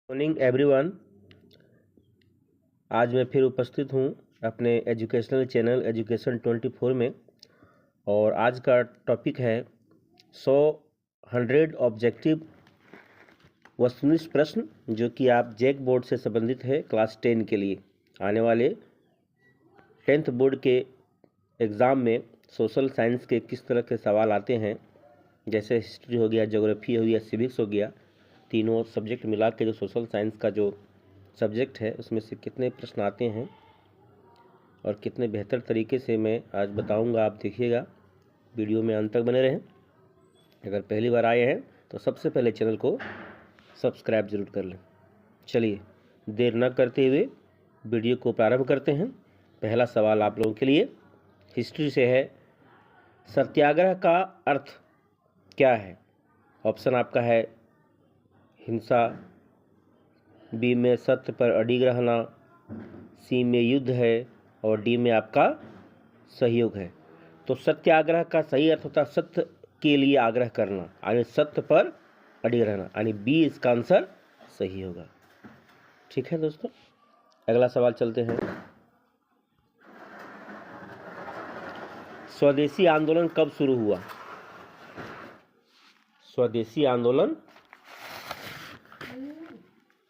Morning everyone. आज मैं फिर उपस्थित हूँ अपने एजुकेशनल चैनल एजुकेशन 24 में, और आज का टॉपिक है 100 ऑब्जेक्टिव वस्तुनिष्ठ प्रश्न, जो कि आप जैक बोर्ड से संबंधित है क्लास 10 के लिए। आने वाले 10th बोर्ड के एग्ज़ाम में सोशल साइंस के किस तरह के सवाल आते हैं, जैसे हिस्ट्री हो गया, ज्योग्राफी हो गया, सिविक्स हो गया, तीनों सब्जेक्ट मिला के जो सोशल साइंस का जो सब्जेक्ट है उसमें से कितने प्रश्न आते हैं और कितने बेहतर तरीके से मैं आज बताऊंगा। आप देखिएगा, वीडियो में अंत तक बने रहें। अगर पहली बार आए हैं तो सबसे पहले चैनल को सब्सक्राइब जरूर कर लें। चलिए देर न करते हुए वीडियो को प्रारंभ करते हैं। पहला सवाल आप लोगों के लिए हिस्ट्री से है। सत्याग्रह का अर्थ क्या है? ऑप्शन आपका है हिंसा, बी में सत्य पर अडिग रहना, सी में युद्ध है, और डी में आपका सहयोग है। तो सत्याग्रह का सही अर्थ होता है सत्य के लिए आग्रह करना, यानी सत्य पर अडिग रहना, यानी बी इसका आंसर सही होगा। ठीक है दोस्तों, अगला सवाल चलते हैं। स्वदेशी आंदोलन कब शुरू हुआ? स्वदेशी आंदोलन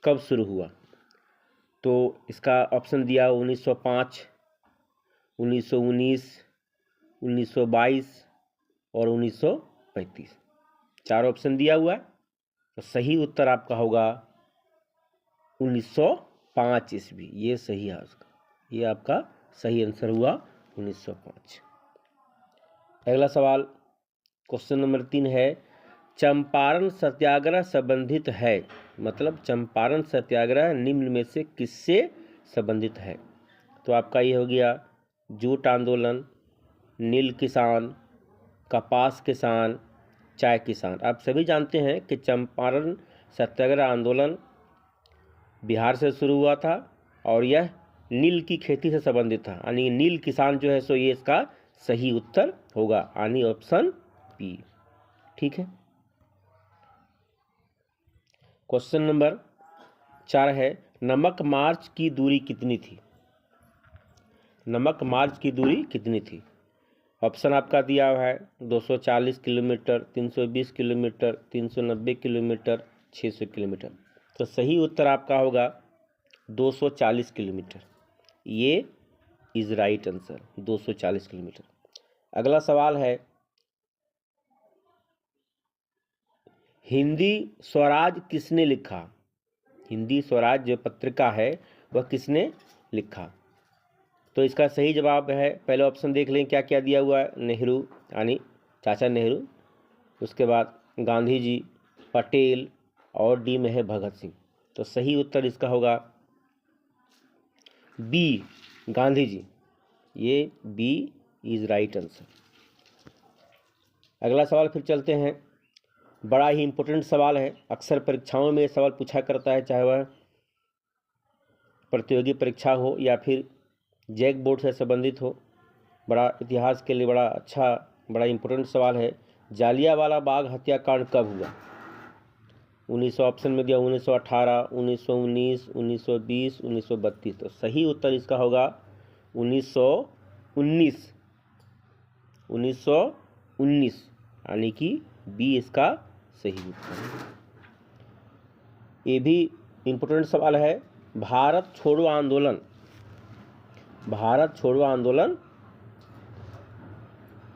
कब शुरू हुआ? तो इसका ऑप्शन दिया 1905, 1919, 1922 और 1935। चार ऑप्शन दिया हुआ है, तो सही उत्तर आपका होगा 1905 ईस्वी। ये सही है उसका, ये आपका सही आंसर हुआ 1905। अगला सवाल क्वेश्चन नंबर 3 है। चंपारण सत्याग्रह संबंधित है, मतलब चंपारण सत्याग्रह निम्न में से किससे संबंधित है? तो आपका ये हो गया जूट आंदोलन, नील किसान, कपास किसान, चाय किसान। आप सभी जानते हैं कि चंपारण सत्याग्रह आंदोलन बिहार से शुरू हुआ था और यह नील की खेती से संबंधित था, यानी नील किसान जो है सो ये इसका सही उत्तर होगा, यानी ऑप्शन बी। ठीक है। क्वेश्चन नंबर 4 है। नमक मार्च की दूरी कितनी थी? नमक मार्च की दूरी कितनी थी? ऑप्शन आपका दिया हुआ है 240 किलोमीटर, 320 किलोमीटर, 390 किलोमीटर, 600 किलोमीटर। तो सही उत्तर आपका होगा 240 किलोमीटर। ये इज राइट आंसर, 240 किलोमीटर। अगला सवाल है। हिंदी स्वराज किसने लिखा? हिंदी स्वराज जो पत्रिका है वह किसने लिखा? तो इसका सही जवाब है, पहले ऑप्शन देख लें क्या क्या दिया हुआ है। नेहरू, यानी चाचा नेहरू, उसके बाद गांधी जी, पटेल, और डी में है भगत सिंह। तो सही उत्तर इसका होगा बी, गांधी जी। ये बी इज राइट आंसर। अगला सवाल फिर चलते हैं। बड़ा ही इंपॉर्टेंट सवाल है, अक्सर परीक्षाओं में सवाल पूछा करता है, चाहे वह प्रतियोगी परीक्षा हो या फिर जैक बोर्ड से संबंधित हो। बड़ा इतिहास के लिए बड़ा अच्छा, बड़ा इंपॉर्टेंट सवाल है। जालियांवाला बाग हत्याकांड कब हुआ? 1900 ऑप्शन में दिया 1918, 1919, 1920, 1932। तो सही उत्तर इसका होगा 1919, 1919, यानी कि बी इसका सही उत्तर। ये भी इंपॉर्टेंट सवाल है। भारत छोड़ो आंदोलन, भारत छोड़ो आंदोलन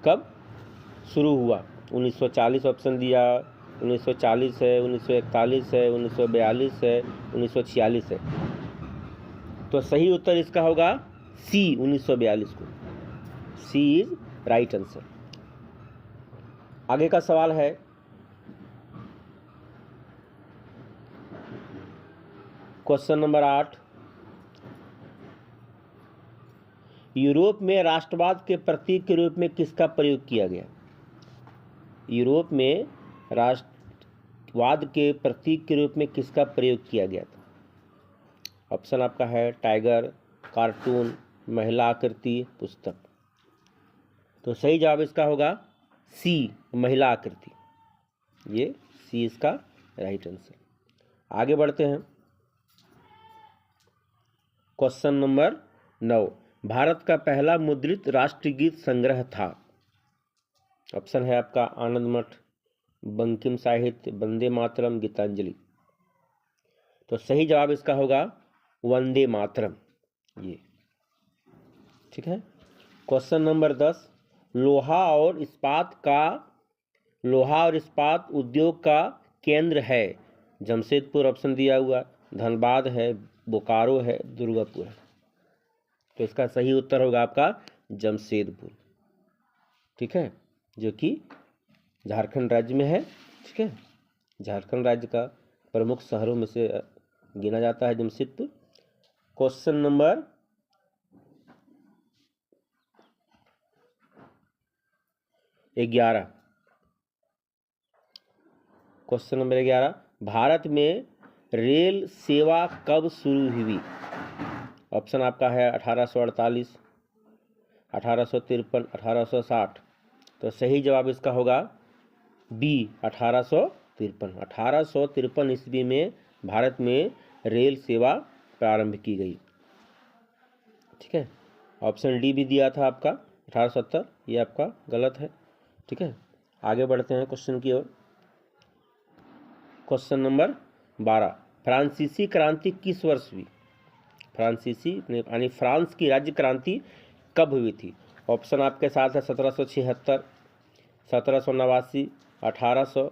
कब शुरू हुआ? 1940 ऑप्शन दिया, 1940 है, 1941 है, 1942 है, 1946 है। तो सही उत्तर इसका होगा सी, 1942 को। सी इज राइट आंसर। आगे का सवाल है। Question number 8। यूरोप में राष्ट्रवाद के प्रतीक के रूप में किसका प्रयोग किया गया? यूरोप में राष्ट्रवाद के प्रतीक के रूप में किसका प्रयोग किया गया था? ऑप्शन आपका है टाइगर, कार्टून, महिला आकृति, पुस्तक। तो सही जवाब इसका होगा सी, महिला आकृति। ये सी इसका राइट आंसर। आगे बढ़ते हैं। क्वेश्चन नंबर 9, भारत का पहला मुद्रित राष्ट्रगीत संग्रह था। ऑप्शन है आपका आनंद मठ, बंकिम साहित्य, वंदे मातरम, गीतांजलि। तो सही जवाब इसका होगा वंदे मातरम, ये ठीक है। क्वेश्चन नंबर 10, लोहा और इस्पात उद्योग का केंद्र है। जमशेदपुर ऑप्शन दिया हुआ, धनबाद है, बोकारो है, दुर्गापुर है। तो इसका सही उत्तर होगा आपका जमशेदपुर, ठीक है, जो कि झारखंड राज्य में है, ठीक है। झारखंड राज्य का प्रमुख शहरों में से गिना जाता है Jamshedpur. Question number 11, question number 11, Bharat में रेल सेवा कब शुरू हुई। ऑप्शन आपका है 1848, 1853, 1860। तो सही जवाब इसका होगा बी 1853। 1853 ईस्वी में भारत में रेल सेवा प्रारंभ की गई, ठीक है। ऑप्शन डी भी दिया था आपका 1870, ये आपका गलत है, ठीक है। आगे बढ़ते हैं क्वेश्चन की ओर। क्वेश्चन नंबर 12, फ्रांसीसी क्रांति किस वर्ष हुई। फ्रांसीसी यानी फ्रांस की राज्य क्रांति कब हुई थी। ऑप्शन आपके साथ है 1776, 1789, 1800,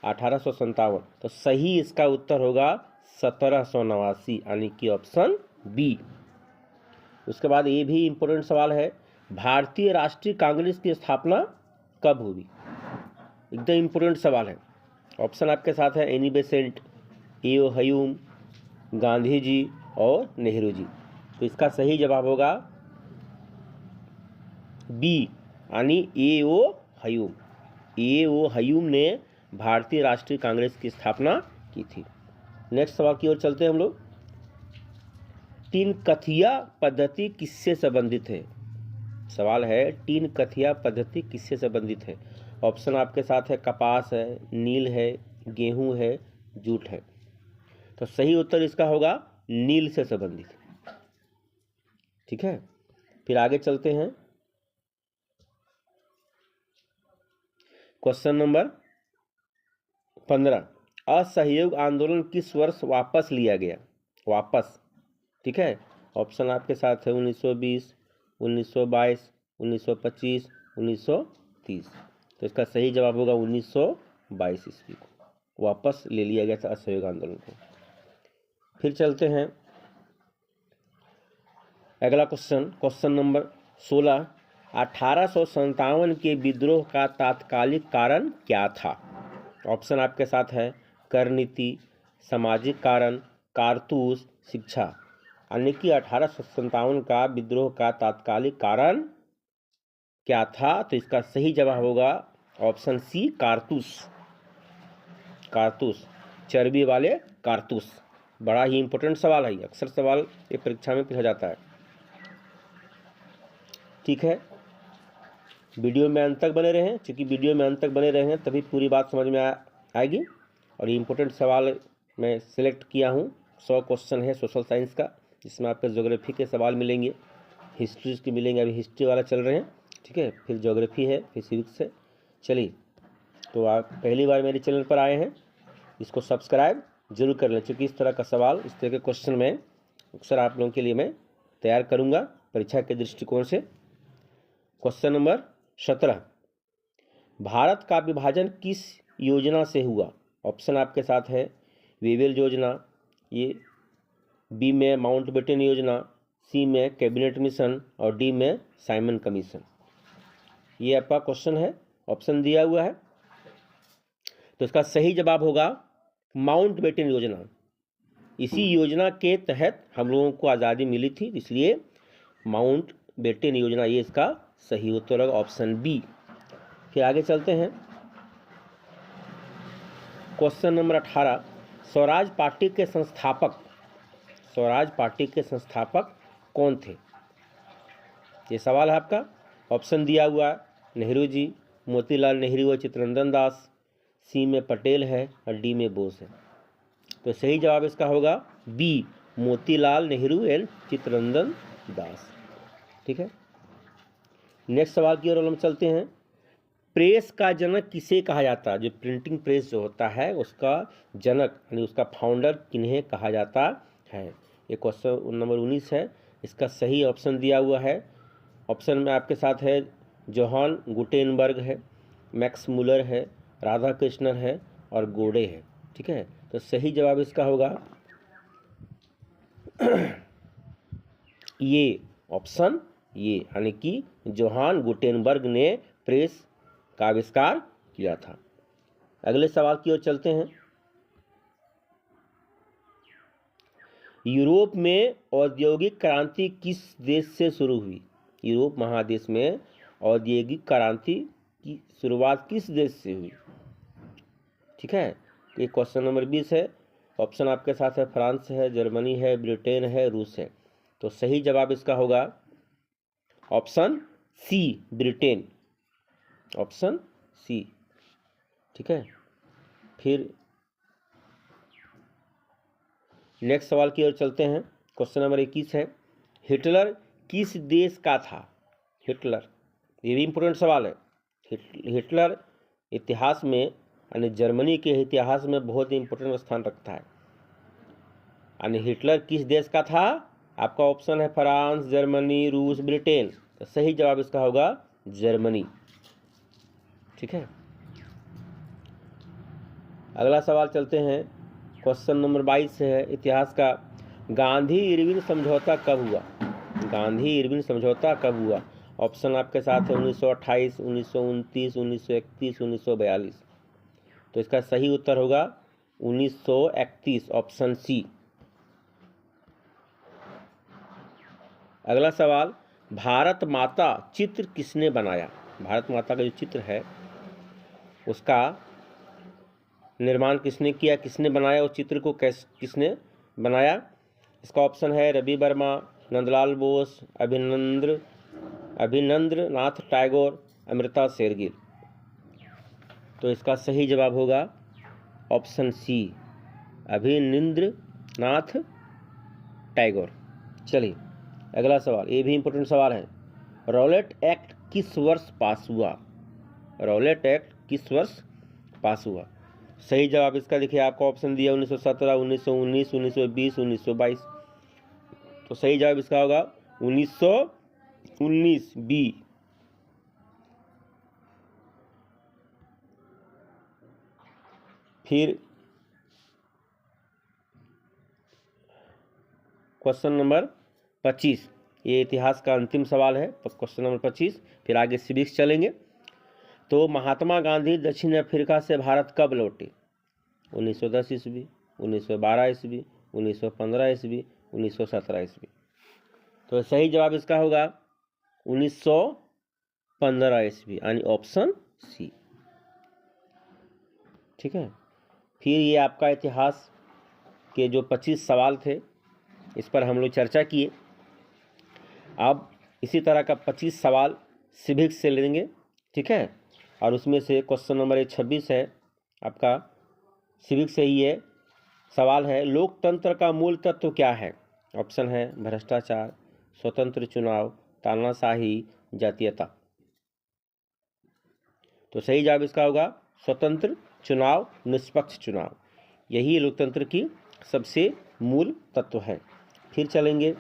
1857। तो सही इसका उत्तर होगा 1789, यानी कि ऑप्शन बी। उसके बाद ये भी इम्पोर्टेंट सवाल है, भारतीय राष्ट्रीय कांग्रेस की स्थापना कब हुई। एकदम इम्पोर्टेंट सवाल है। ऑप्शन आपके साथ है Annie Besant, A.O.. हयूम, Gandhi ji और नेहरू जी। तो इसका सही जवाब होगा बी, यानी ए.ओ. हयूम। ए.ओ. हयूम ने भारतीय राष्ट्रीय कांग्रेस की स्थापना की थी। नेक्स्ट सवाल की ओर चलते हैं हम लोग। तीन कथिया पद्धति किससे संबंधित है। सवाल है तीन कथिया पद्धति किससे संबंधित है। ऑप्शन आपके साथ है कपास है, नील है, गेहूं है, जूट है। तो सही उत्तर इसका होगा नील से संबंधित, ठीक है। फिर आगे चलते हैं। क्वेश्चन नंबर 15, असहयोग आंदोलन किस वर्ष वापस लिया गया। वापस, ठीक है। ऑप्शन आपके साथ है 1920, 1922, 1925, 1930। तो इसका सही जवाब होगा 1922 ईस्वी को वापस ले लिया गया था असहयोग आंदोलन को। फिर चलते हैं अगला क्वेश्चन, क्वेश्चन नंबर 16, 1857 के विद्रोह का तात्कालिक कारण क्या था। ऑप्शन आपके साथ है कर नीति, सामाजिक कारण, कारतूस, शिक्षा। यानी कि 1857 का विद्रोह का तात्कालिक कारण क्या था। तो इसका सही जवाब होगा ऑप्शन सी, कारतूस। कारतूस, चर्बी वाले कारतूस। बड़ा ही इंपॉर्टेंट सवाल है, अक्सर सवाल ये परीक्षा में पूछा जाता है, ठीक है। वीडियो में अंत तक बने रहें, क्योंकि वीडियो में अंत तक बने रहें तभी पूरी बात समझ में आएगी। और ये इंपॉर्टेंट सवाल मैं सिलेक्ट किया हूँ। 100 क्वेश्चन है सोशल साइंस का, जिसमें आपके ज्योग्राफी के सवाल मिलेंगे, हिस्ट्री के मिलेंगे, अभी हिस्ट्री वाला चल रहे हैं, ठीक है। फिर ज्योग्राफी है, फिर सिविक्स है। चलिए, तो आप पहली बार मेरे चैनल पर आए हैं, इसको सब्सक्राइब जरूर कर लें, क्योंकि इस तरह का सवाल, इस तरह के क्वेश्चन मैं अक्सर आप लोगों के लिए मैं तैयार करूँगा परीक्षा के दृष्टिकोण से। क्वेश्चन नंबर 17, भारत का विभाजन किस योजना से हुआ। ऑप्शन आपके साथ है वेवेल योजना, ये बी में माउंटबेटन योजना, सी में कैबिनेट मिशन और डी में साइमन कमीशन। ये आपका क्वेश्चन है, ऑप्शन दिया हुआ है। तो इसका सही जवाब होगा माउंटबेटन योजना। इसी योजना के तहत हम लोगों को आज़ादी मिली थी, इसलिए माउंटबेटन योजना, ये इसका सही उत्तर होगा ऑप्शन बी। फिर आगे चलते हैं। क्वेश्चन नंबर 18, स्वराज पार्टी के संस्थापक कौन थे। ये सवाल है आपका। ऑप्शन दिया हुआ है नेहरू जी, मोतीलाल नेहरू और चित्तरंजन दास, सी में पटेल है और डी में बोस है। तो सही जवाब इसका होगा बी, मोतीलाल नेहरू एंड चित्तरंजन दास। ठीक है, नेक्स्ट सवाल की ओर हम चलते हैं। प्रेस का जनक किसे कहा जाता है? जो प्रिंटिंग प्रेस जो होता है उसका जनक यानी उसका फाउंडर किन्हें कहा जाता है? ये क्वेश्चन नंबर 19 है। इसका सही ऑप्शन दिया हुआ है। ऑप्शन में आपके साथ है जोहान गुटेनबर्ग है, मैक्स मुलर है, राधा कृष्णन है और गोडे है। ठीक है, तो सही जवाब इसका होगा ये ऑप्शन ये, यानी कि जोहान गुटेनबर्ग ने प्रेस का आविष्कार किया था। अगले सवाल की ओर चलते हैं। यूरोप में औद्योगिक क्रांति किस देश से शुरू हुई? यूरोप महादेश में औद्योगिक क्रांति की शुरुआत किस देश से हुई? ठीक है, ये क्वेश्चन नंबर 20 है। ऑप्शन आपके साथ है फ्रांस है, जर्मनी है, ब्रिटेन है, रूस है। तो सही जवाब इसका होगा option C, Britain, option C. ठीक है, फिर नेक्स्ट सवाल की ओर चलते हैं। क्वेश्चन नंबर 21 है। हिटलर किस देश का था? हिटलर, ये भी इम्पोर्टेंट सवाल है। हिटलर इतिहास में यानी जर्मनी के इतिहास में बहुत ही इम्पोर्टेंट स्थान रखता है। यानी हिटलर किस देश का था? आपका ऑप्शन है फ्रांस, जर्मनी, रूस, ब्रिटेन। तो सही जवाब इसका होगा जर्मनी। ठीक है, अगला सवाल चलते हैं। क्वेश्चन नंबर 22 है इतिहास का। गांधी इरविन समझौता कब हुआ? गांधी इरविन समझौता कब हुआ? ऑप्शन आपके साथ है 1928, 1929, 1931, 1942। तो इसका सही उत्तर होगा 1931, ऑप्शन सी। अगला सवाल, भारत माता चित्र किसने बनाया? भारत माता का जो चित्र है उसका निर्माण किसने किया, किसने बनाया? उस चित्र को किसने बनाया? इसका ऑप्शन है रवि वर्मा, नंदलाल बोस, अभिनंद्र नाथ टैगोर, अमृता शेरगिल। तो इसका सही जवाब होगा ऑप्शन सी, अभिनंद्र नाथ टैगोर। चलिए अगला सवाल, ये भी इम्पोर्टेंट सवाल है। रॉलेट एक्ट किस वर्ष पास हुआ? रॉलेट एक्ट किस वर्ष पास हुआ? सही जवाब इसका देखिए, आपको ऑप्शन दिया 1917, 1919, 1920, 1922। तो सही जवाब इसका होगा 1919 बी। फिर क्वेश्चन नंबर 25, ये इतिहास का अंतिम सवाल है, क्वेश्चन नंबर 25। फिर आगे सिविक्स चलेंगे। तो महात्मा गांधी दक्षिण अफ्रीका से भारत कब लौटे? 1910 ईस्वी, 1912 ईस्वी, 1915 ईस्वी, 1917 ईस्वी। तो सही जवाब इसका होगा 1915 ईस्वी, यानी ऑप्शन सी। ठीक है, फिर ये आपका इतिहास के जो 25 सवाल थे इस पर हम लोग चर्चा किए। अब इसी तरह का 25 सवाल सिविक्स से लेंगे। ठीक है, और उसमें से क्वेश्चन नंबर 26 है आपका सिविक्स से ही है। सवाल है, लोकतंत्र का मूल तत्व क्या है? ऑप्शन है भ्रष्टाचार, स्वतंत्र चुनाव, तानाशाही, जातीयता। तो सही जवाब इसका होगा स्वतंत्र चुनाव, निष्पक्ष चुनाव। यही लोकतंत्र की सबसे मूल तत्व है। फिर चलेंगे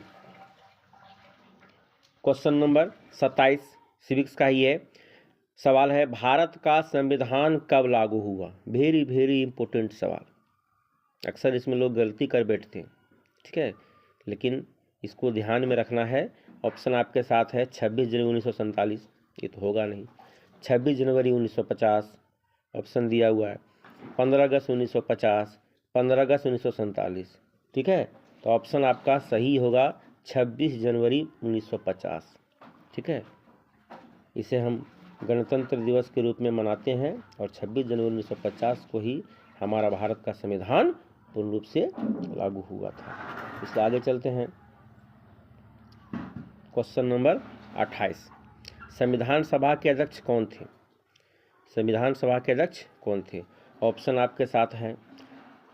क्वेश्चन नंबर 27 सिविक्स का ही है। सवाल है, भारत का संविधान कब लागू हुआ? वेरी वेरी इंपॉर्टेंट सवाल। अक्सर इसमें लोग गलती कर बैठते हैं। ठीक है, लेकिन इसको ध्यान में रखना है। ऑप्शन आपके साथ है 26 जनवरी 1947, ये तो होगा नहीं। 26 जनवरी 1950 ऑप्शन दिया हुआ है। 15 अगस्त 1950, 15 अगस्त 1947। ठीक है, तो ऑप्शन आपका सही होगा 26 जनवरी 1950। ठीक है, इसे हम गणतंत्र दिवस के रूप में मनाते हैं और 26 जनवरी 1950 को ही हमारा भारत का संविधान पूर्ण रूप से लागू हुआ था। इसलिए आगे चलते हैं। क्वेश्चन नंबर 28, संविधान सभा के अध्यक्ष कौन थे? संविधान सभा के अध्यक्ष कौन थे? ऑप्शन आपके साथ हैं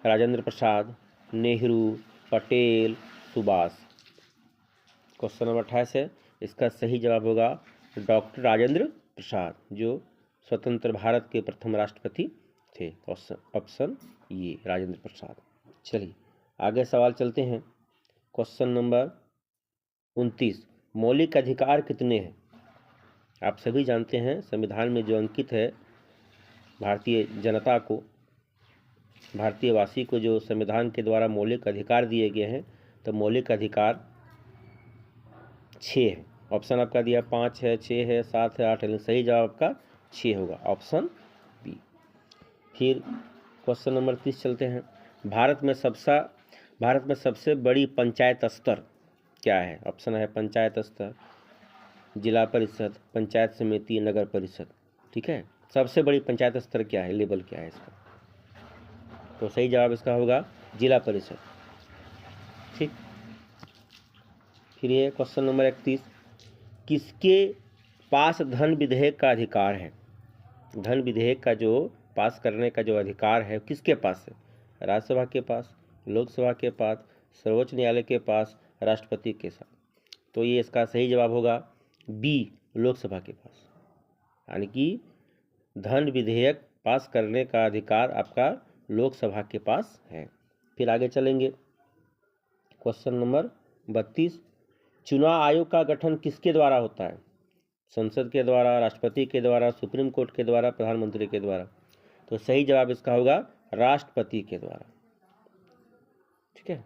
राजेंद्र प्रसाद, नेहरू, पटेल, सुभाष। क्वेश्चन नंबर 28 है, इसका सही जवाब होगा डॉक्टर राजेंद्र प्रसाद, जो स्वतंत्र भारत के प्रथम राष्ट्रपति थे। ऑप्शन ये राजेंद्र प्रसाद। चलिए आगे सवाल चलते हैं। क्वेश्चन नंबर 29, मौलिक अधिकार कितने हैं? आप सभी जानते हैं संविधान में जो अंकित है भारतीय जनता को, भारतीयवासी को जो संविधान के द्वारा मौलिक अधिकार दिए गए हैं, तो मौलिक अधिकार 6 है। ऑप्शन आपका दिया 5 है, 6 है, 7 है, 8 है, सही जवाब आपका 6 होगा, ऑप्शन बी। फिर क्वेश्चन नंबर 30 चलते हैं। भारत में सबसे बड़ी पंचायत स्तर क्या है? ऑप्शन है पंचायत स्तर, जिला परिषद, पंचायत समिति, नगर परिषद। ठीक है, सबसे बड़ी पंचायत स्तर क्या है, लेवल क्या है इसका? तो सही जवाब इसका होगा जिला परिषद। ठीक, फिर ये क्वेश्चन नंबर 31, किसके पास धन विधेयक का अधिकार है? धन विधेयक का जो पास करने का जो अधिकार है किसके पास है? राज्यसभा के पास, लोकसभा के पास, सर्वोच्च न्यायालय के पास, राष्ट्रपति के साथ। तो ये इसका सही जवाब होगा बी, लोकसभा के पास। यानी कि धन विधेयक पास करने का अधिकार आपका लोकसभा के पास है। फिर आगे चलेंगे। क्वेश्चन नंबर 32, चुनाव आयोग का गठन किसके द्वारा होता है? संसद के द्वारा, राष्ट्रपति के द्वारा, सुप्रीम कोर्ट के द्वारा, प्रधानमंत्री के द्वारा। तो सही जवाब इसका होगा राष्ट्रपति के द्वारा। ठीक है,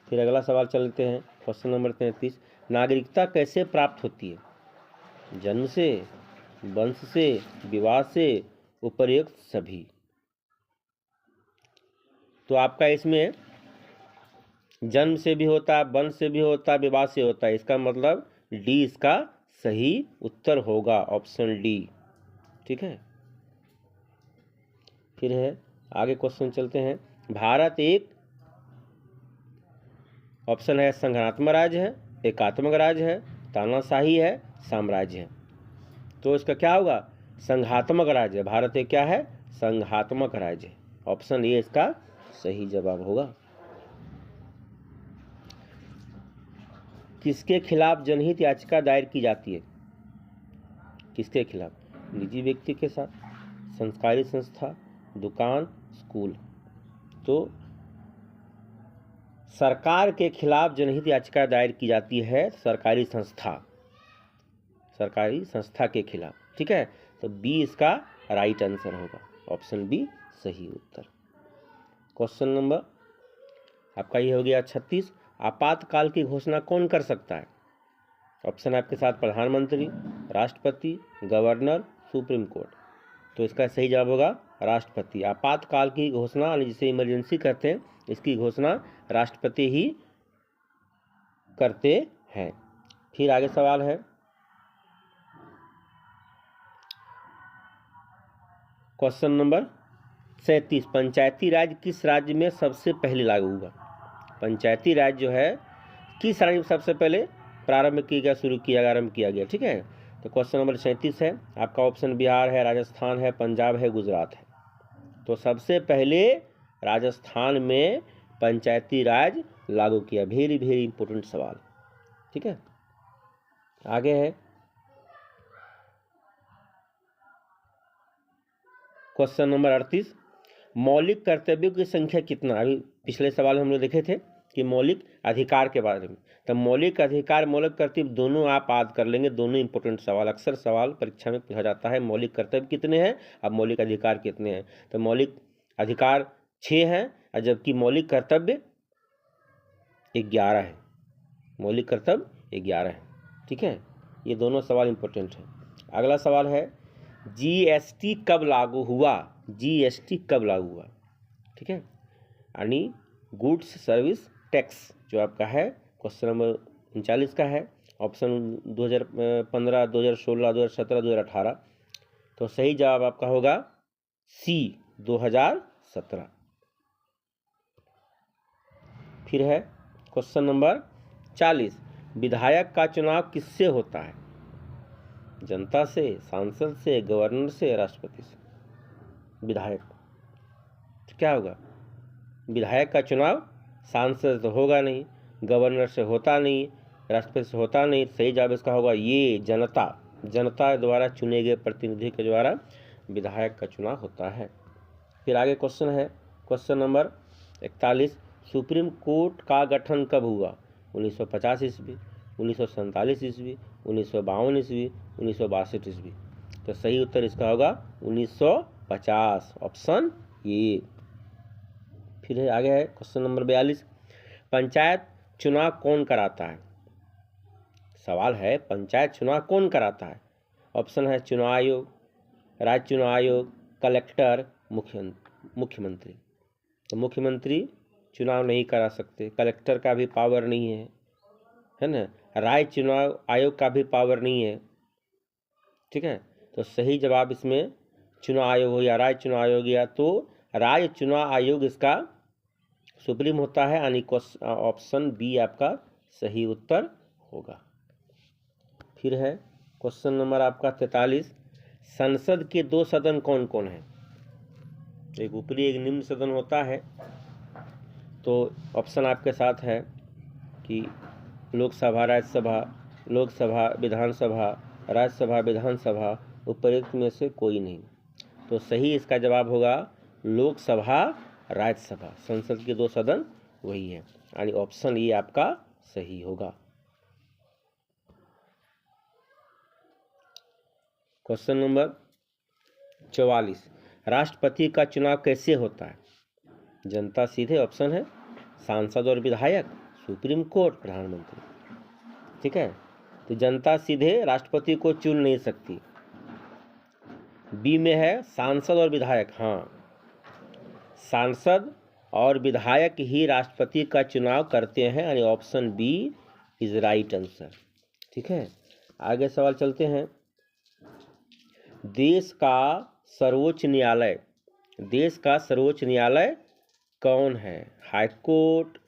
फिर अगला सवाल चलते हैं। क्वेश्चन नंबर 33, नागरिकता कैसे प्राप्त होती है? जन्म से, वंश से, विवाह से, उपर्युक्त सभी। तो आपका इसमें जन्म से भी होता है, वंश से भी होता है, विवाह से होता है। इसका मतलब डी इसका सही उत्तर होगा, ऑप्शन डी। ठीक है, फिर है आगे क्वेश्चन चलते हैं। भारत एक ऑप्शन है संघात्मक राज्य है, एकात्मक राज्य है, तानाशाही है, साम्राज्य है। तो इसका क्या होगा? संघात्मक राज्य। भारत एक क्या है? संघात्मक राज्य। ऑप्शन ए इसका सही जवाब होगा। किसके खिलाफ जनहित याचिका दायर की जाती है? किसके खिलाफ? निजी व्यक्ति के साथ, संस्कारी संस्था, दुकान, स्कूल। तो सरकार के खिलाफ जनहित याचिका दायर की जाती है सरकारी संस्था के खिलाफ। ठीक है, तो बी इसका राइट आंसर होगा, ऑप्शन बी सही उत्तर। क्वेश्चन नंबर आपका ये हो गया 36, आपातकाल की घोषणा कौन कर सकता है? ऑप्शन आपके साथ प्रधानमंत्री, राष्ट्रपति, गवर्नर, सुप्रीम कोर्ट। तो इसका सही जवाब होगा राष्ट्रपति। आपातकाल की घोषणा, जिसे इमरजेंसी कहते हैं, इसकी घोषणा राष्ट्रपति ही करते हैं। फिर आगे सवाल है क्वेश्चन नंबर 37, पंचायती राज किस राज्य में सबसे पहले लागू हुआ? पंचायती राज जो है किस राज्य में सबसे पहले आरंभ किया गया? ठीक है, तो क्वेश्चन नंबर 37 है आपका ऑप्शन बिहार है, राजस्थान है, पंजाब है, गुजरात है। तो सबसे पहले राजस्थान में पंचायती राज लागू किया। वेरी वेरी इंपॉर्टेंट सवाल। ठीक है, आगे है क्वेश्चन नंबर 38, मौलिक कर्तव्यों की संख्या कितना? अभी पिछले सवाल हम लोग देखे थे कि मौलिक अधिकार के बारे में। तो मौलिक अधिकार, मौलिक कर्तव्य दोनों आप याद कर लेंगे, दोनों इंपॉर्टेंट सवाल। अक्सर सवाल परीक्षा में पूछा जाता है मौलिक कर्तव्य कितने हैं, अब मौलिक अधिकार कितने हैं। तो मौलिक अधिकार 6 हैं, और जबकि मौलिक कर्तव्य 11 है। मौलिक कर्तव्य 11 है। ठीक है, ये दोनों सवाल इंपॉर्टेंट है। अगला सवाल है जीएसटी कब लागू हुआ? जीएसटी कब लागू हुआ? ठीक है, यानी गुड्स सर्विस टैक्स जो आपका है, क्वेश्चन नंबर 39 का है। ऑप्शन 2015, 2016, 2017, 2018। तो सही जवाब आपका होगा सी, 2017। फिर है क्वेश्चन नंबर 40, विधायक का चुनाव किससे होता है? जनता से, सांसद से, गवर्नर से, राष्ट्रपति से। विधायक तो क्या होगा? विधायक का चुनाव सांसद तो होगा नहीं, गवर्नर से होता नहीं, राष्ट्रपति से होता नहीं। सही जवाब इसका होगा ये जनता द्वारा चुने गए प्रतिनिधि के द्वारा विधायक का चुनाव होता है। फिर आगे क्वेश्चन है, क्वेश्चन नंबर 41, सुप्रीम कोर्ट का गठन कब हुआ? 1950 ईस्वी, 1947 ईस्वी, 1952 ईस्वी, 1962 ईस्वी। तो सही उत्तर इसका होगा 1950, ऑप्शन ए। फिर आगे है क्वेश्चन नंबर 42, पंचायत चुनाव कौन कराता है? सवाल है पंचायत चुनाव कौन कराता है? ऑप्शन है चुनाव आयोग, राज्य चुनाव आयोग, कलेक्टर, मुख्यमंत्री। तो मुख्यमंत्री चुनाव नहीं करा सकते, कलेक्टर का भी पावर नहीं है ना, राज्य चुनाव आयोग का भी पावर नहीं है, ठीक है। तो सही जवाब इसमें चुनाव आयोग हो या राज्य चुनाव आयोग, या तो राज्य चुनाव आयोग इसका सुप्रीम होता है, यानी ऑप्शन बी आपका सही उत्तर होगा। फिर है क्वेश्चन नंबर आपका 43, संसद के 2 सदन कौन कौन है? एक ऊपरी एक निम्न सदन होता है। तो ऑप्शन आपके साथ है कि लोकसभा, राज्यसभा, लोकसभा विधानसभा, राज्यसभा विधानसभा, उपरोक्त में से कोई नहीं। तो सही इसका जवाब होगा लोकसभा, राज्यसभा, संसद के 2 सदन वही है, यानी ऑप्शन ये आपका सही होगा। क्वेश्चन नंबर 44, राष्ट्रपति का चुनाव कैसे होता है? जनता सीधे, ऑप्शन है सांसद और विधायक, सुप्रीम कोर्ट, प्रधानमंत्री, ठीक है। तो जनता सीधे राष्ट्रपति को चुन नहीं सकती। बी में है सांसद और विधायक, हाँ, सांसद और विधायक ही राष्ट्रपति का चुनाव करते हैं, यानी option B is right answer, ठीक है। आगे सवाल चलते हैं, देश का सर्वोच्च न्यायालय कौन है? हाई कोर्ट,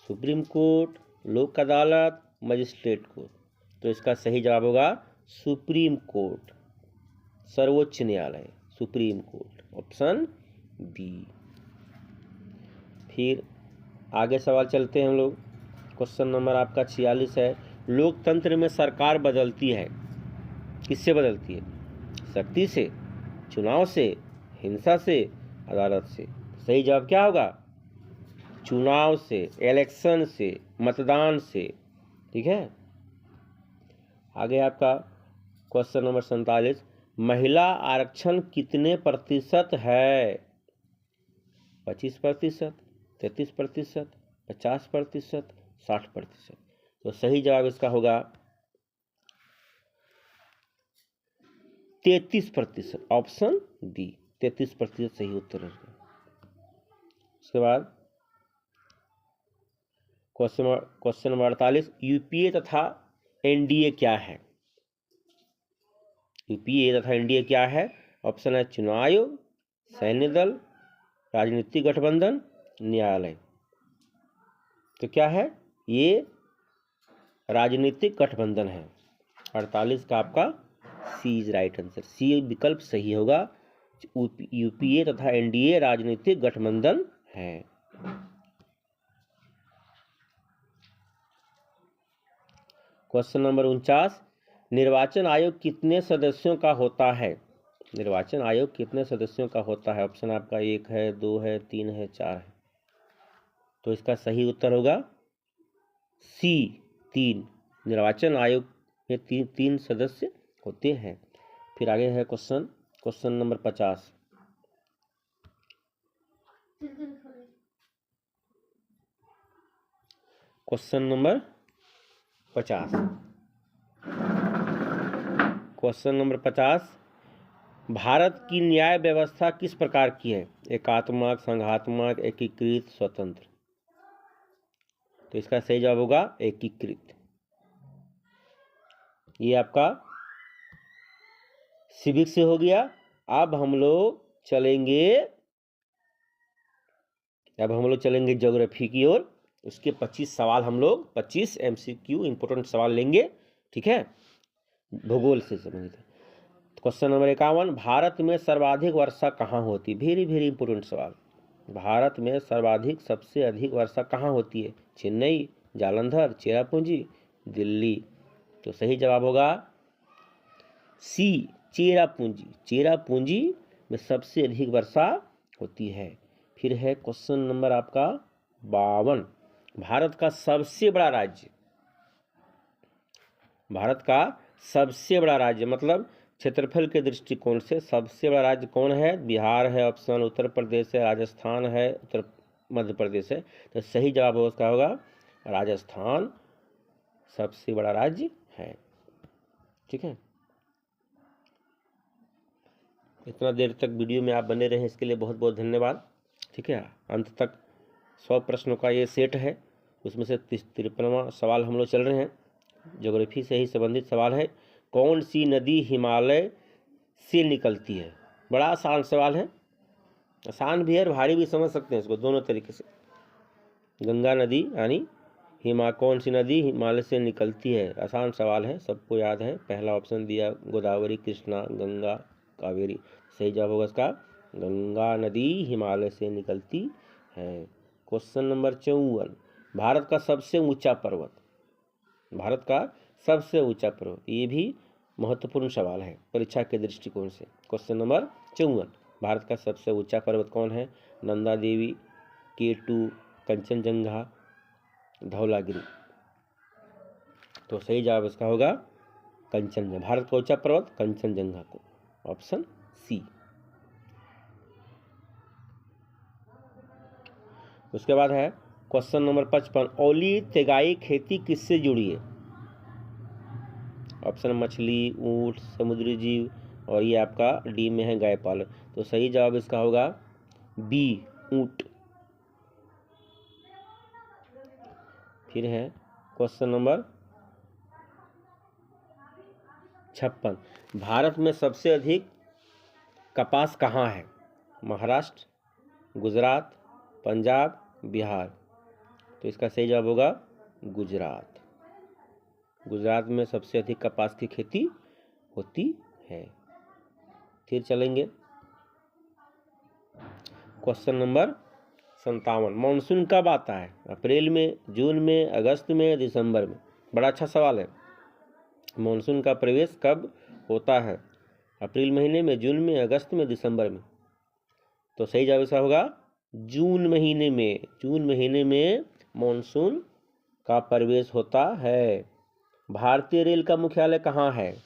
सुप्रीम कोर्ट, लोक अदालत, मजिस्ट्रेट कोर्ट। तो इसका सही जवाब होगा सुप्रीम कोर्ट, सर्वोच्च न्यायालय सुप्रीम कोर्ट, ऑप्शन बी। फिर आगे सवाल चलते हैं हम लोग, क्वेश्चन नंबर आपका 46 है, लोकतंत्र में सरकार बदलती है, किससे बदलती है? शक्ति से, चुनाव से, हिंसा से, अदालत से। सही जवाब क्या होगा? चुनाव से, इलेक्शन से, मतदान से, ठीक है। आगे आपका क्वेश्चन नंबर 47, महिला आरक्षण कितने प्रतिशत है? 25%, 33%, 50%, 60%। तो सही जवाब इसका होगा 33%, ऑप्शन बी, 33% सही उत्तर है। उसके बाद क्वेश्चन नंबर 48, यूपीए तथा एनडीए क्या है? यूपीए तथा एनडीए क्या है? ऑप्शन है चुनाव आयोग, सैन्य दल, राजनीतिक गठबंधन, न्यायालय। तो क्या है ये? राजनीतिक गठबंधन है। 48 का आपका सी इज राइट आंसर, सी विकल्प सही होगा। यूपीए तथा एनडीए राजनीतिक गठबंधन है। क्वेश्चन नंबर 49, निर्वाचन आयोग कितने सदस्यों का होता है? निर्वाचन आयोग कितने सदस्यों का होता है? ऑप्शन आपका 1 है, 2 है, 3 है, 4 है। तो इसका सही उत्तर होगा सी, 3। निर्वाचन आयोग में 3 सदस्य होते हैं। फिर आगे है question number 50, question number 50, question number 50, Bharat की न्याय व्यवस्था किस प्रकार की है? एकात्मक, संघात्मक, एकीकृत, स्वतंत्र। तो इसका सही जवाब होगा एकीकृत। ये आपका सिविक से हो गया। अब हम लोग चलेंगे ज्योग्राफी की ओर। उसके 25 सवाल हम लोग 25 MCQ इंपोर्टेंट सवाल लेंगे, ठीक है, भूगोल से संबंधित। क्वेश्चन नंबर 51, भारत में सर्वाधिक वर्षा कहाँ होती? वेरी वेरी इंपोर्टेंट सवाल। भारत में सर्वाधिक सबसे अधिक वर्षा कहाँ होती है? चेन्नई, जालंधर, चेरापूंजी, दिल्ली। तो सही जवाब होगा सी, चेरापूंजी। चेरापूंजी में सबसे अधिक वर्षा होती है। फिर है क्वेश्चन नंबर आपका 52। भारत का सबसे बड़ा राज्य, भारत का सबसे बड़ा राज्य मतलब क्षेत्रफल के दृष्टिकोण से सबसे बड़ा राज्य कौन है? बिहार है ऑप्शन, उत्तर प्रदेश है, राजस्थान है, मध्य प्रदेश है। तो सही जवाब उसका होगा राजस्थान सबसे बड़ा राज्य है। ठीक है, इतना देर तक वीडियो में आप बने रहे इसके लिए बहुत बहुत धन्यवाद। ठीक है, अंत तक 100 प्रश्नों का ये सेट है, उसमें से 53वां सवाल हम लोग चल रहे हैं। ज्योग्राफी से ही संबंधित सवाल है। कौन सी नदी हिमालय से निकलती है? बड़ा आसान सवाल है, आसान भी है और भारी भी, समझ सकते हैं इसको दोनों तरीके से। गंगा नदी यानी कौन सी नदी हिमालय से निकलती है? आसान सवाल है, सबको याद है। पहला ऑप्शन दिया गोदावरी, कृष्णा, गंगा, कावेरी। सही जवाब होगा इसका गंगा नदी हिमालय से निकलती है। Question number 54। भारत का सबसे ऊंचा पर्वत, भारत का सबसे ऊंचा पर्वत, ये भी महत्वपूर्ण सवाल है परीक्षा के दृष्टिकोण से। Question number 54। भारत का सबसे ऊंचा पर्वत कौन है? नंदा देवी, K2, कंचनजंगा, धौलागिरी। तो सही जवाब इसका होगा कंचनजंगा। भारत का ऊंचा पर्वत कंचनजंगा को, ऑप्शन सी। उसके बाद है क्वेश्चन नंबर 55। ओली तेगाई खेती किससे जुड़ी है? ऑप्शन मछली, ऊंट, समुद्री जीव, और ये आपका डी में है गाय पालन। तो सही जवाब इसका होगा बी, ऊंट। फिर है क्वेश्चन नंबर 56। भारत में सबसे अधिक कपास कहाँ है? महाराष्ट्र, गुजरात, पंजाब, बिहार। तो इसका सही जवाब होगा गुजरात। गुजरात में सबसे अधिक कपास की खेती होती है। फिर चलेंगे क्वेश्चन नंबर 57। मानसून कब आता है? अप्रैल में, जून में, अगस्त में, दिसंबर में? बड़ा अच्छा सवाल है। मानसून का प्रवेश कब होता है? अप्रैल महीने में, जून में, अगस्त में, दिसंबर में? तो सही जवाब इसका होगा जून महीने में। जून महीने में मानसून का प्रवेश होता है। भारतीय रेल का मुख्यालय कहाँ है?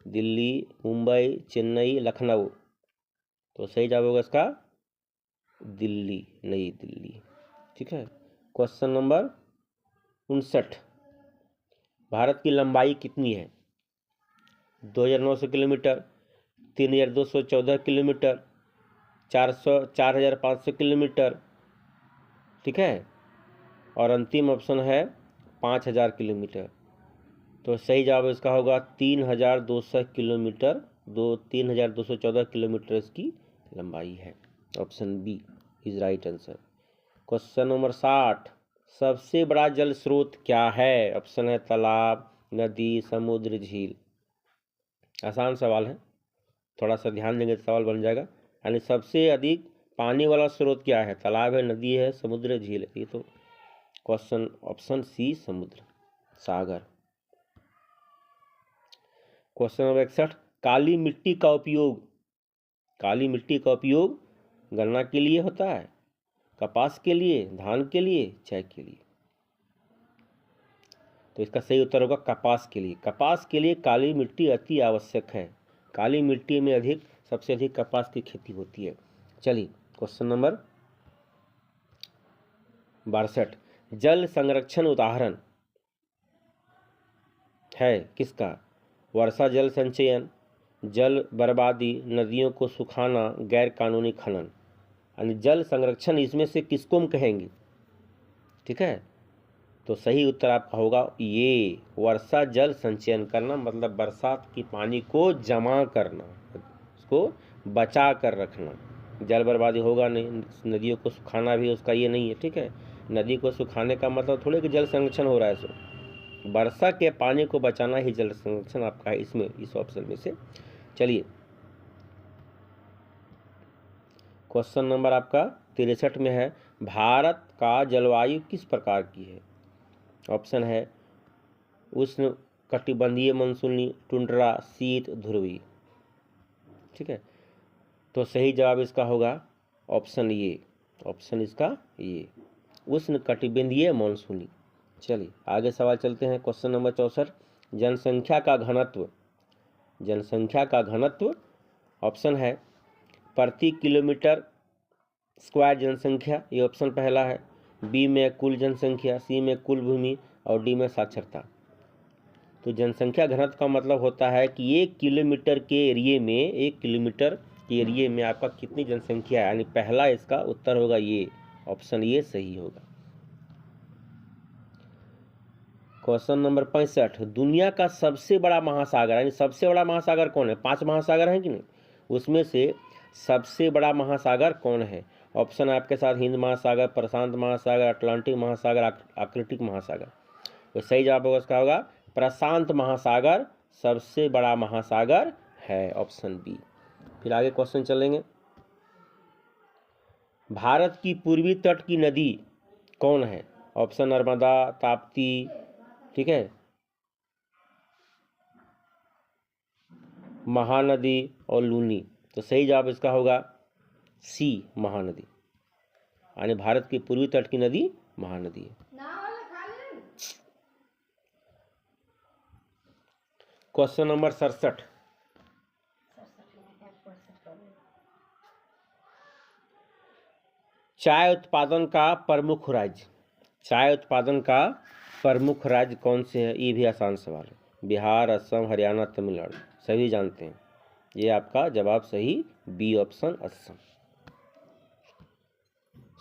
दिल्ली, मुंबई, चेन्नई, लखनऊ। तो सही जवाब होगा इसका दिल्ली, नई दिल्ली। ठीक है, क्वेश्चन नंबर 59। भारत की लंबाई कितनी है? 2900 किलोमीटर, 3214 किलोमीटर, 4500 किलोमीटर। ठीक है, और अंतिम ऑप्शन है 5000 किलोमीटर। तो सही जवाब इसका होगा 3200 किलोमीटर। 3214 किलोमीटर इसकी लंबाई है। Option B is right answer. Question number 60। सबसे बड़ा जल स्रोत क्या है? ऑप्शन है तालाब, नदी, समुद्र, झील। आसान सवाल है, थोड़ा सा ध्यान देंगे तो सवाल बन जाएगा। यानी सबसे अधिक पानी वाला स्रोत क्या है? तालाब है, नदी है, समुद्र, झील है। ये तो क्वेश्चन ऑप्शन सी समुद्र, सागर। Question number 61। काली मिट्टी का उपयोग, काली मिट्टी का उपयोग गन्ना के लिए होता है, कपास के लिए, धान के लिए, चाय के लिए? तो इसका सही उत्तर होगा कपास के लिए। कपास के लिए काली मिट्टी अति आवश्यक है। काली मिट्टी में सबसे अधिक कपास की खेती होती है। चलिए क्वेश्चन नंबर 62। जल संरक्षण उदाहरण है किसका? वर्षा जल संचयन, जल बर्बादी, नदियों को सुखाना, गैर कानूनी खनन। यानी जल संरक्षण इसमें से किसको हम कहेंगे? ठीक है, तो सही उत्तर आपका होगा ये, वर्षा जल संचयन करना, मतलब बरसात की पानी को जमा करना, उसको बचा कर रखना। जल बर्बादी होगा नहीं, नदियों को सुखाना भी उसका ये नहीं है। ठीक है, नदी को सुखाने का मतलब थोड़े कि जल संरक्षण हो रहा है, सो वर्षा के पानी को बचाना ही जल संरक्षण आपका है इसमें, इस ऑप्शन में से। चलिए क्वेश्चन नंबर आपका 63 में है, भारत का जलवायु किस प्रकार की है? ऑप्शन है उष्ण कटिबंधीय मानसूनी, टुंड्रा, शीत, ध्रुवीय। ठीक है, तो सही जवाब इसका होगा ऑप्शन ये, ऑप्शन इसका ये, उष्ण कटिबंधीय मानसूनी। चलिए आगे सवाल चलते हैं। क्वेश्चन नंबर 64, जनसंख्या का घनत्व, जनसंख्या का घनत्व ऑप्शन है प्रति किलोमीटर स्क्वायर जनसंख्या, ये ऑप्शन पहला है, बी में कुल जनसंख्या, सी में कुल भूमि और डी में साक्षरता। तो जनसंख्या घनत्व का मतलब होता है कि 1 किलोमीटर के एरिए में, 1 किलोमीटर के एरिए में आपका कितनी जनसंख्या है, यानी पहला इसका उत्तर होगा ये, ऑप्शन ये सही होगा। क्वेश्चन नंबर 65, दुनिया का सबसे बड़ा महासागर, यानी सबसे बड़ा महासागर कौन है? 5 महासागर हैं कि नहीं, उसमें से सबसे बड़ा महासागर कौन है? ऑप्शन है आपके साथ हिंद महासागर, प्रशांत महासागर, अटलांटिक महासागर, आर्कटिक महासागर। तो सही जवाब होगा इसका होगा प्रशांत महासागर सबसे बड़ा महासागर है, ऑप्शन बी। फिर आगे क्वेश्चन चलेंगे। भारत की पूर्वी तट की नदी कौन है? ऑप्शन नर्मदा, ताप्ती, ठीक है, महानदी और लूनी। तो सही जवाब इसका होगा सी, महानदी, यानी भारत की पूर्वी तट की नदी महानदी है। क्वेश्चन नंबर 67, चाय उत्पादन का प्रमुख राज्य, चाय उत्पादन का प्रमुख राज्य कौन से है? ये भी आसान सवाल है, बिहार, असम, हरियाणा, तमिलनाडु, सभी जानते हैं। ये आपका जवाब सही बी, ऑप्शन असम।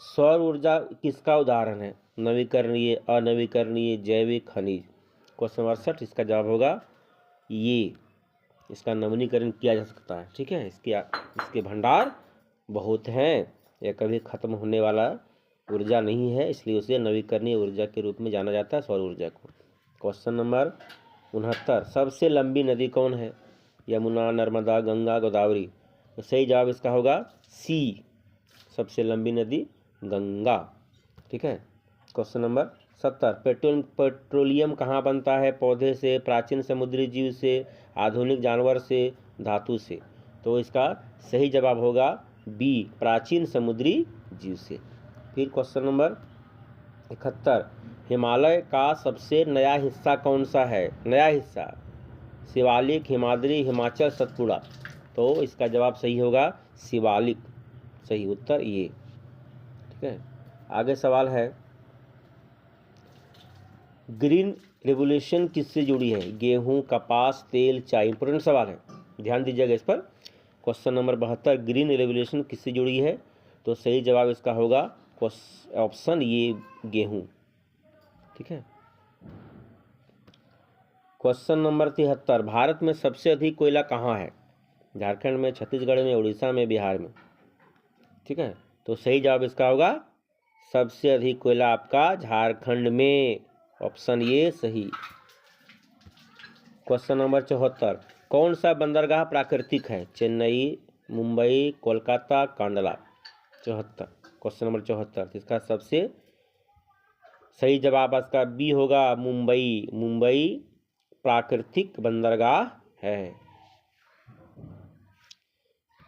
सौर ऊर्जा किसका उदाहरण है? नवीकरणीय, अनवीकरणीय, जैविक, खनिज। क्वेश्चन 68 इसका जवाब होगा ये, इसका नवीनीकरण किया जा सकता है। ठीक है, इसके भंडार बहुत हैं, यह कभी खत्म होने वाला ऊर्जा नहीं है, इसलिए उसे नवीकरणीय ऊर्जा के रूप में जाना जाता है, सौर ऊर्जा को। क्वेश्चन नंबर 69, सबसे लंबी नदी कौन है? यमुना, नर्मदा, गंगा, गोदावरी। तो सही जवाब इसका होगा सी, सबसे लंबी नदी गंगा। ठीक है। क्वेश्चन नंबर 70, पेट्रोलियम कहाँ बनता है? पौधे से, प्राचीन समुद्री जीव से, आधुनिक जानवर से, धातु से। तो इसका सही जवाब होगा बी, प्राचीन समुद्री जीव से। फिर क्वेश्चन नंबर 71, हिमालय का सबसे नया हिस्सा कौन सा है? नया हिस्सा, शिवालिक, हिमाद्री, हिमाचल, सतपुड़ा। तो इसका जवाब सही होगा शिवालिक, सही उत्तर ये। ठीक है, आगे सवाल है, ग्रीन रेवोल्यूशन किससे जुड़ी है? गेहूं, कपास, तेल, चाय। इंपोर्टेंट सवाल है, ध्यान दीजिएगा इस पर। क्वेश्चन नंबर 72, ग्रीन रेवोल्यूशन किससे जुड़ी है? तो सही जवाब इसका होगा ऑप्शन ये, गेहूं। ठीक है। क्वेश्चन नंबर 73, भारत में सबसे अधिक कोयला कहाँ है? झारखंड में, छत्तीसगढ़ में, उड़ीसा में, बिहार में। ठीक है, तो सही जवाब इसका होगा सबसे अधिक कोयला आपका झारखंड में, ऑप्शन ये सही। क्वेश्चन नंबर 74, कौन सा बंदरगाह प्राकृतिक है? चेन्नई, मुंबई, कोलकाता, कांडला। 74, क्वेश्चन नंबर 74, इसका सबसे सही जवाब इसका बी होगा, मुंबई। मुंबई प्राकृतिक बंदरगाह है।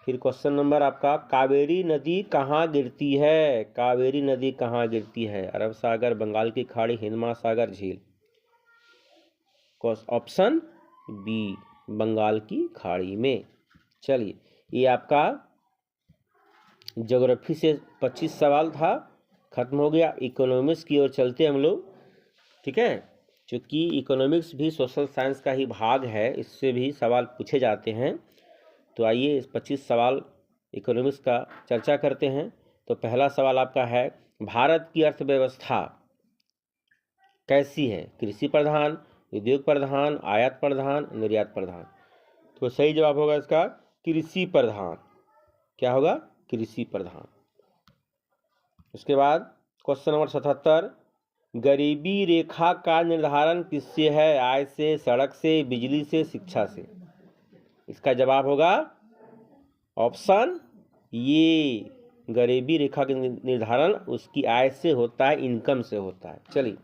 फिर क्वेश्चन नंबर आपका, कावेरी नदी कहाँ गिरती है? कावेरी नदी कहाँ गिरती है? अरब सागर, बंगाल की खाड़ी, हिंद महासागर, झील। ऑप्शन बी, बंगाल की खाड़ी में। चलिए, ये आपका ज्योग्राफी से 25 सवाल था, खत्म हो गया। इकोनॉमिक्स की ओर चलते हम लोग। ठीक है, क्योंकि इकोनॉमिक्स भी सोशल साइंस का ही भाग है, इससे भी सवाल पूछे जाते हैं। तो आइए इस 25 सवाल इकोनॉमिक्स का चर्चा करते हैं। तो पहला सवाल आपका है, भारत की अर्थव्यवस्था कैसी है? कृषि प्रधान, उद्योग प्रधान, आयात प्रधान, निर्यात प्रधान। तो सही जवाब होगा इसका कृषि प्रधान। क्या होगा? कृषि प्रधान। उसके बाद क्वेश्चन नंबर 77, गरीबी रेखा का निर्धारण किससे है? आय से, सड़क से, बिजली से, शिक्षा से। इसका जवाब होगा ऑप्शन ये, गरीबी रेखा का निर्धारण उसकी आय से होता है, इनकम से होता है। चलिए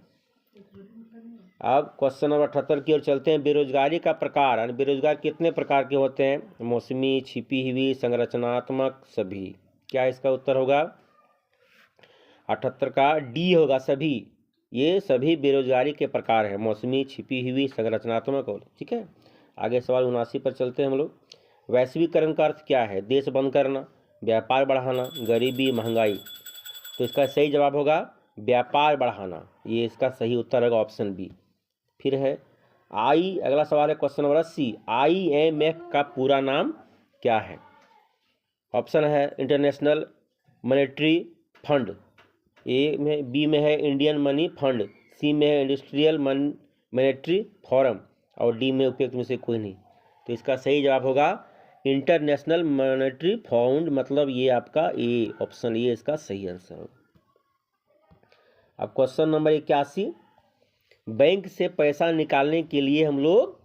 अब क्वेश्चन नंबर 78 की ओर चलते हैं। बेरोजगारी का प्रकार, यानी बेरोजगार कितने प्रकार के होते हैं? मौसमी, छिपी हुई, संरचनात्मक, सभी। क्या इसका उत्तर होगा? 78 का डी होगा, सभी। ये सभी बेरोजगारी के प्रकार है, मौसमी, छिपी हुई, संरचनात्मक और, ठीक है। आगे सवाल 79 पर चलते हैं हम लोग। वैश्वीकरण का अर्थ क्या है? देश बंद करना, व्यापार बढ़ाना, गरीबी, महंगाई। तो इसका सही जवाब होगा व्यापार बढ़ाना। ये इसका सही उत्तर होगा, ऑप्शन बी। फिर है अगला सवाल है क्वेश्चन नंबर 80। IMF का पूरा नाम क्या है? ऑप्शन है इंटरनेशनल मॉनेटरी फंड, ए में, बी में है इंडियन मनी फंड, सी में है इंडस्ट्रियल मॉनेटरी फोरम और डी में उपयुक्त में से कोई नहीं। तो इसका सही जवाब होगा इंटरनेशनल मॉनेटरी फंड, मतलब ये आपका ए, ऑप्शन ए इसका सही आंसर होगा। अब क्वेश्चन नंबर 81। बैंक से पैसा निकालने के लिए हम लोग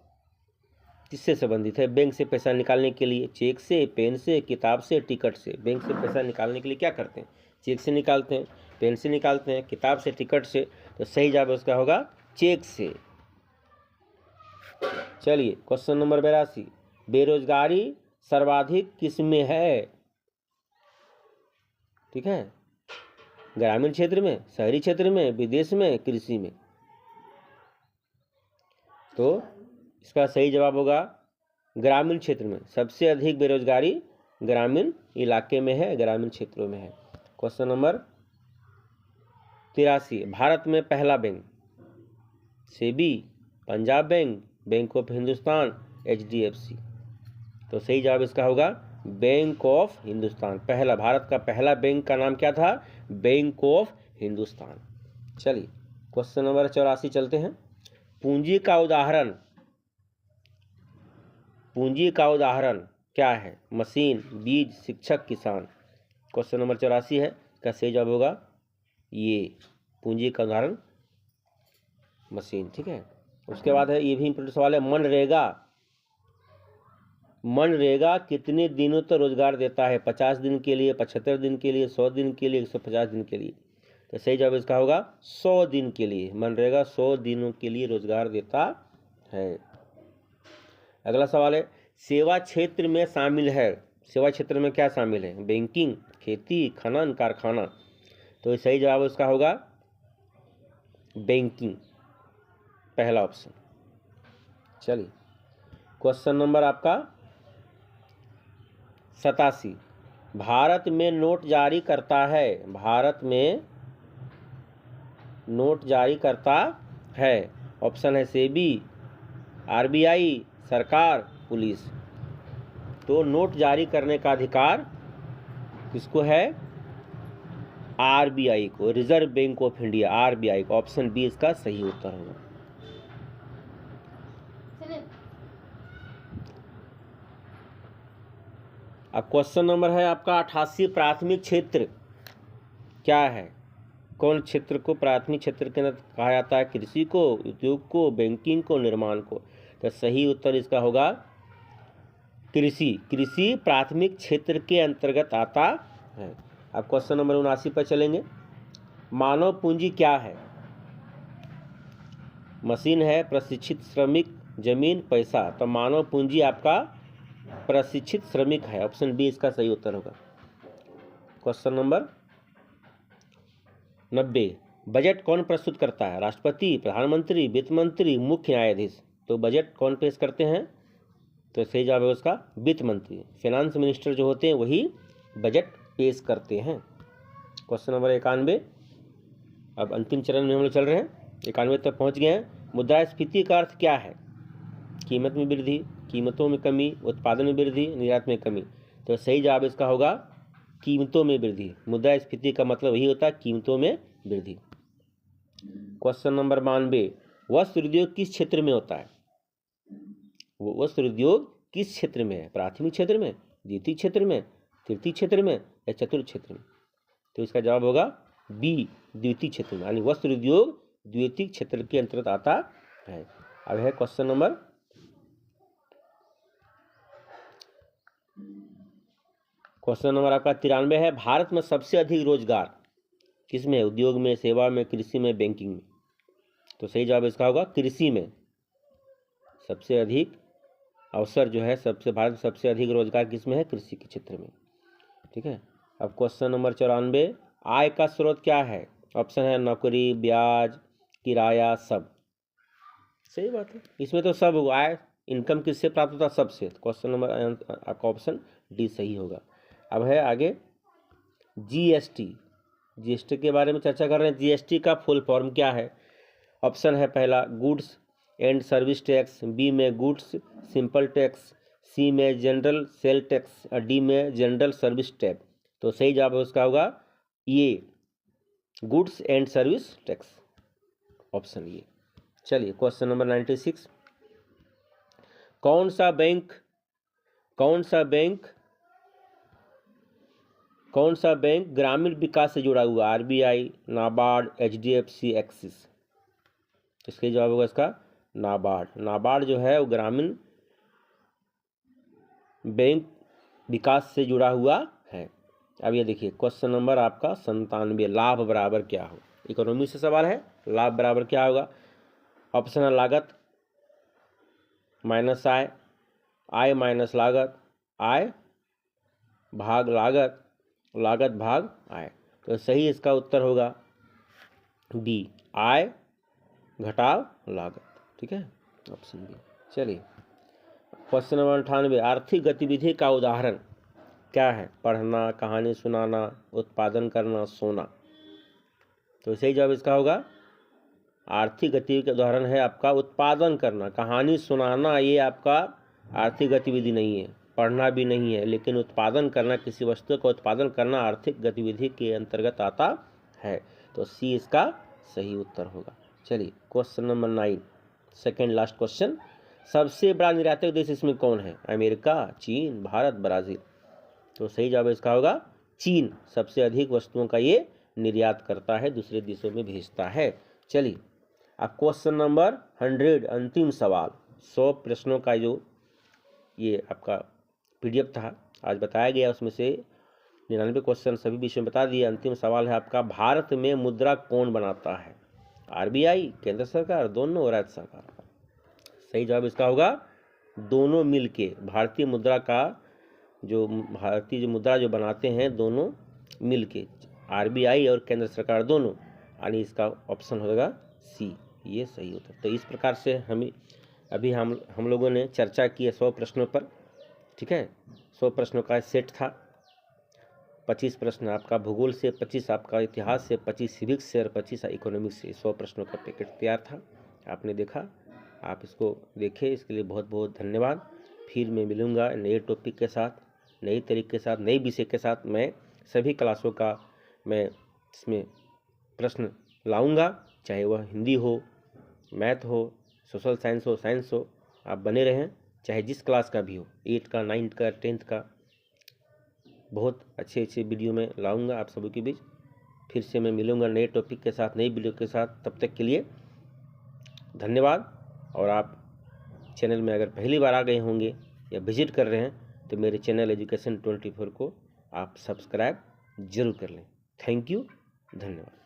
किससे संबंधित है? बैंक से पैसा निकालने के लिए चेक से, पेन से, किताब से, टिकट से। बैंक से पैसा निकालने के लिए क्या करते हैं? चेक से निकालते हैं, पेन से निकालते हैं, किताब से, टिकट से। तो सही जवाब उसका होगा चेक से। चलिए क्वेश्चन नंबर 82। बेरोजगारी सर्वाधिक किस में है? ठीक है, ग्रामीण क्षेत्र में, शहरी क्षेत्र में, विदेश में, कृषि में। तो इसका सही जवाब होगा ग्रामीण क्षेत्र में। सबसे अधिक बेरोजगारी ग्रामीण इलाके में है, ग्रामीण क्षेत्रों में है। Question number 83। भारत में पहला bank? SEBI, Punjab bank, bank of Hindustan, HDFC। तो सही जवाब इसका होगा बैंक ऑफ हिंदुस्तान। पहला, भारत का पहला बैंक का नाम क्या था? Bank of Hindustan. चलिए क्वेश्चन नंबर 84 चलते हैं। पूंजी का उदाहरण, पूंजी का उदाहरण क्या है? मशीन, बीज, शिक्षक, किसान। क्वेश्चन नंबर 84 है, इसका सही जवाब होगा ये, पूंजी का उदाहरण मशीन। ठीक है, उसके बाद है, ये भी इंपॉर्टेंट सवाल है, मनरेगा। मनरेगा कितने दिनों तक रोजगार देता है? 50 दिन के लिए, 75 दिन के लिए, 100 दिन के लिए, 150 दिन के लिए। तो सही जवाब इसका होगा 100 दिन के लिए। मनरेगा 100 दिनों के लिए रोजगार देता है। अगला सवाल है, सेवा क्षेत्र में शामिल है। सेवा क्षेत्र में क्या शामिल है? बैंकिंग, खेती, खनन, कारखाना। तो सही जवाब उसका होगा बैंकिंग, पहला ऑप्शन। चलिए क्वेश्चन नंबर आपका 87। भारत में नोट जारी करता है, भारत में नोट जारी करता है। ऑप्शन है सेबी, RBI, सरकार, पुलिस। तो नोट जारी करने का अधिकार किसको है? RBI को, reserve bank of India, RBI को। ऑप्शन बी इसका सही उत्तर होगा। अब क्वेश्चन नंबर है आपका 88। प्राथमिक क्षेत्र क्या है? कौन क्षेत्र को प्राथमिक क्षेत्र के अंदर कहा जाता है? कृषि को, उद्योग को, बैंकिंग को, निर्माण को। तो सही उत्तर इसका होगा कृषि। कृषि प्राथमिक क्षेत्र के अंतर्गत आता है। अब क्वेश्चन नंबर 79 पर चलेंगे। मानव पूंजी क्या है? मशीन है, प्रशिक्षित श्रमिक, जमीन, पैसा। तो मानव पूंजी आपका प्रशिक्षित श्रमिक है। ऑप्शन बी इसका सही उत्तर होगा। Question number 90। बजट कौन प्रस्तुत करता है? राष्ट्रपति, प्रधानमंत्री, वित्त मंत्री, मुख्य न्यायाधीश। तो बजट कौन पेश करते हैं? तो सही जवाब है उसका वित्त मंत्री। फाइनेंस मिनिस्टर जो होते हैं वही बजट पेश करते हैं। Question number 91। अब अंतिम चरण में हम लोग चल रहे हैं, 91 तक पहुंच गए हैं। मुद्रास्फीति का अर्थ क्या है? कीमत में वृद्धि, कीमतों में कमी, उत्पादन में वृद्धि, निर्यात में कमी। तो सही जवाब इसका होगा कीमतों में वृद्धि। मुद्रास्फीति का मतलब यही होता है कीमतों में वृद्धि। Question number 92। वस्त्र उद्योग किस क्षेत्र में होता है? वो वस्त्र उद्योग किस क्षेत्र में है? प्राथमिक क्षेत्र में, द्वितीय क्षेत्र में, तृतीय क्षेत्र में या चतुर्थ क्षेत्र में? तो इसका जवाब होगा बी, द्वितीय क्षेत्र में, यानी वस्त्र उद्योग द्वितीय क्षेत्र के अंतर्गत आता है। अब है क्वेश्चन नंबर 93। क्वेश्चन नंबर आपका 93 है, भारत में सबसे अधिक रोजगार किसमें है? उद्योग में, सेवा में, कृषि में, बैंकिंग में? तो सही जवाब इसका होगा कृषि में। सबसे अधिक अवसर जो है भारत में सबसे अधिक रोजगार किसमें है? कृषि के क्षेत्र में। ठीक है। अब क्वेश्चन नंबर 94, आय का स्रोत क्या है? ऑप्शन है नौकरी, ब्याज, किराया, सब। सही बात है, इसमें तो सब होगा। आय, इनकम किससे प्राप्त होता? सबसे। क्वेश्चन नंबर आपका ऑप्शन डी सही होगा। अब है आगे जीएसटी। जीएसटी के बारे में चर्चा कर रहे हैं। जीएसटी का फुल फॉर्म क्या है? ऑप्शन है पहला goods and service tax, B में गुड्स सिंपल टैक्स, सी में जनरल सेल टैक्स और डी में जनरल सर्विस टैक्स। तो सही जवाब उसका होगा ये, goods and service tax, option ये। चलिए क्वेश्चन नंबर 96, कौन सा बैंक ग्रामीण विकास से जुड़ा हुआ? RBI, NABARD, HDFC, axis? इसके जवाब होगा इसका नाबार्ड। नाबार्ड जो है वो ग्रामीण बैंक विकास से जुड़ा हुआ है। अब ये देखिए क्वेश्चन नंबर आपका 97, लाभ बराबर क्या हो? इकोनॉमी से सवाल है। लाभ बराबर क्या होगा? ऑप्शन है लागत माइनस आय, आय माइनस लागत, आय भाग लागत, लागत भाग आय। तो सही इसका उत्तर होगा बी, आय घटाव लागत। ठीक है, ऑप्शन बी। चलिए क्वेश्चन नंबर 98, आर्थिक गतिविधि का उदाहरण क्या है? पढ़ना, कहानी सुनाना, उत्पादन करना, सोना। तो सही जवाब इसका होगा आर्थिक गतिविधि का उदाहरण है आपका उत्पादन करना। कहानी सुनाना ये आपका आर्थिक गतिविधि नहीं है, पढ़ना भी नहीं है, लेकिन उत्पादन करना, किसी वस्तु का उत्पादन करना आर्थिक गतिविधि के अंतर्गत आता है। तो सी इसका सही उत्तर होगा। चलिए question number 9, second last question, सबसे बड़ा निर्यातक देश इसमें कौन है? अमेरिका, चीन, भारत, ब्राजील? तो सही जवाब इसका होगा चीन। सबसे अधिक वस्तुओं का ये निर्यात करता है, दूसरे देशों में भेजता है। चलिए अब क्वेश्चन नंबर 100, अंतिम सवाल। 100 प्रश्नों का जो ये आपका पीडीएफ था आज बताया गया, उसमें से 99 क्वेश्चन सभी विषय में बता दिए। अंतिम सवाल है आपका, भारत में मुद्रा कौन बनाता है? आरबीआई, केंद्र सरकार, दोनों, राज्य सरकार? सही जवाब इसका होगा दोनों मिलके। भारतीय मुद्रा जो बनाते हैं दोनों मिलके, आरबीआई और केंद्र सरकार दोनों, यानी इसका ऑप्शन होगा सी, ये सही होता है। तो इस प्रकार से हम लोगों ने चर्चा की है 100 प्रश्नों पर। ठीक है, 100 प्रश्नों का सेट था। 25 प्रश्न आपका भूगोल से, 25 आपका इतिहास से, 25 सिविक्स से और 25 इकोनॉमिक्स से। 100 प्रश्नों का पैकेट तैयार था, आपने देखा, आप इसको देखें, इसके लिए बहुत बहुत धन्यवाद। फिर मैं मिलूँगा नए टॉपिक के साथ, नई तरीके के साथ, नई विषय के साथ। मैं सभी क्लासों का मैं इसमें प्रश्न लाऊंगा, चाहे वह हिंदी हो, मैथ हो, सोशल साइंस हो, साइंस हो। आप बने रहें, चाहे जिस क्लास का भी हो, 8 का, 9 का, 10th का, बहुत अच्छे वीडियो में लाऊंगा आप सभी के बीच। फिर से मैं मिलूंगा नए टॉपिक के साथ, नई वीडियो के साथ। तब तक के लिए धन्यवाद। और आप चैनल में अगर पहली बार आ गए होंगे या विजिट कर रहे हैं तो मेरे चैनल एजुकेशन 24 को आप सब्सक्राइब जरूर कर लें। थैंक यू, धन्यवाद।